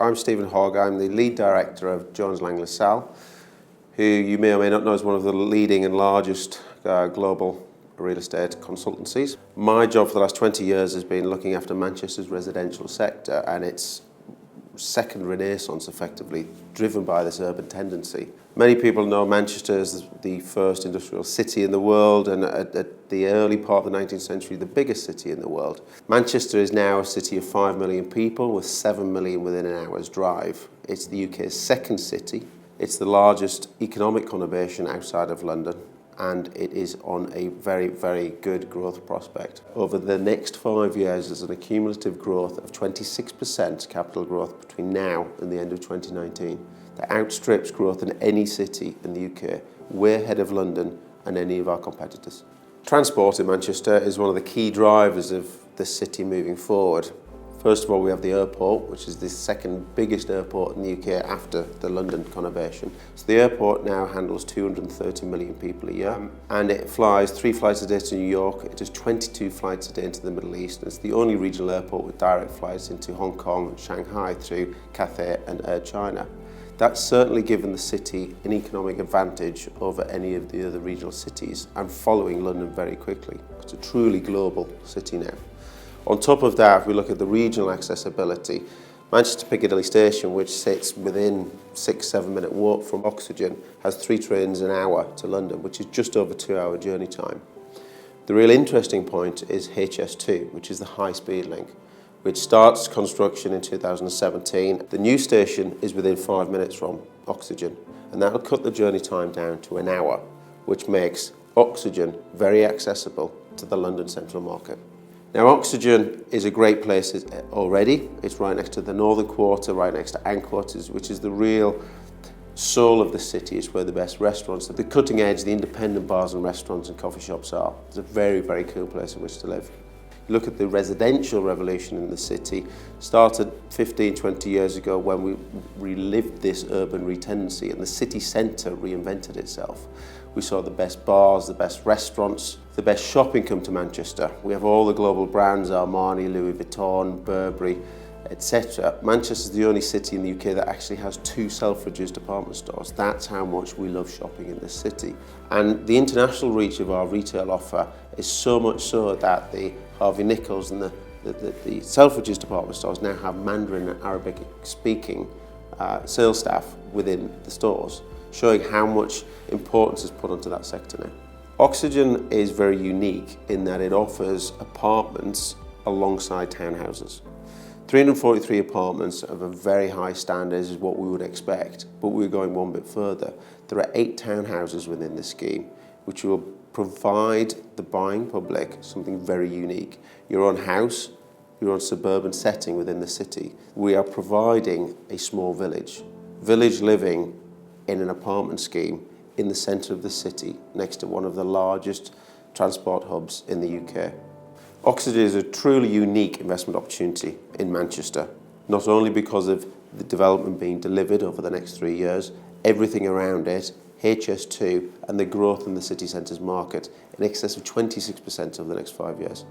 I'm Stephen Hogg. I'm the lead director of Jones Lang LaSalle, who you may or may not know is one of the leading and largest global real estate consultancies. My job for the last 20 years has been looking after Manchester's residential sector and its second renaissance, effectively, driven by this urban tendency. Many people know Manchester as the first industrial city in the world, and at the early part of the 19th century, the biggest city in the world. Manchester is now a city of 5 million people, with 7 million within an hour's drive. It's the UK's second city. It's the largest economic conurbation outside of London, and it is on a very, very good growth prospect. Over the next 5 years, there's an accumulative growth of 26% capital growth between now and the end of 2019. That outstrips growth in any city in the UK, way ahead of London and any of our competitors. Transport in Manchester is one of the key drivers of the city moving forward. First of all, we have the airport, which is the second biggest airport in the UK after the London conurbation. So the airport now handles 230 million people a year, and it flies 3 flights a day to New York. It does 22 flights a day into the Middle East, and it's the only regional airport with direct flights into Hong Kong and Shanghai through Cathay and Air China. That's certainly given the city an economic advantage over any of the other regional cities, and following London very quickly. It's a truly global city now. On top of that, if we look at the regional accessibility, Manchester Piccadilly Station, which sits within 6-7 minute walk from Oxygen, has 3 trains an hour to London, which is just over 2-hour journey time. The real interesting point is HS2, which is the high-speed link, which starts construction in 2017. The new station is within 5 minutes from Oxygen, and that will cut the journey time down to an hour, which makes Oxygen very accessible to the London central market. Now, Oxygen is a great place already. It's right next to the Northern Quarter, right next to Ancoats, which is the real soul of the city. It's where the best restaurants, the cutting edge, the independent bars and restaurants and coffee shops are. It's a very, very cool place in which to live. You look at the residential revolution in the city, started 15-20 years ago when we relived this urban retendency and the city centre reinvented itself. We saw the best bars, the best restaurants, the best shopping come to Manchester. We have all the global brands, Armani, Louis Vuitton, Burberry, etc. Manchester is the only city in the UK that actually has 2 Selfridges department stores. That's how much we love shopping in this city. And the international reach of our retail offer is so much so that the Harvey Nichols and the Selfridges department stores now have Mandarin and Arabic speaking sales staff within the stores, showing how much importance is put onto that sector now. Oxygen is very unique in that it offers apartments alongside townhouses. 343 apartments of a very high standard is what we would expect, but we're going one bit further. There are 8 townhouses within the scheme, which will provide the buying public something very unique. Your own house, your own suburban setting within the city. We are providing a small village living in an apartment scheme in the centre of the city, next to one of the largest transport hubs in the UK. Oxygen is a truly unique investment opportunity in Manchester, not only because of the development being delivered over the next 3 years, everything around it, HS2, and the growth in the city centre's market in excess of 26% over the next 5 years.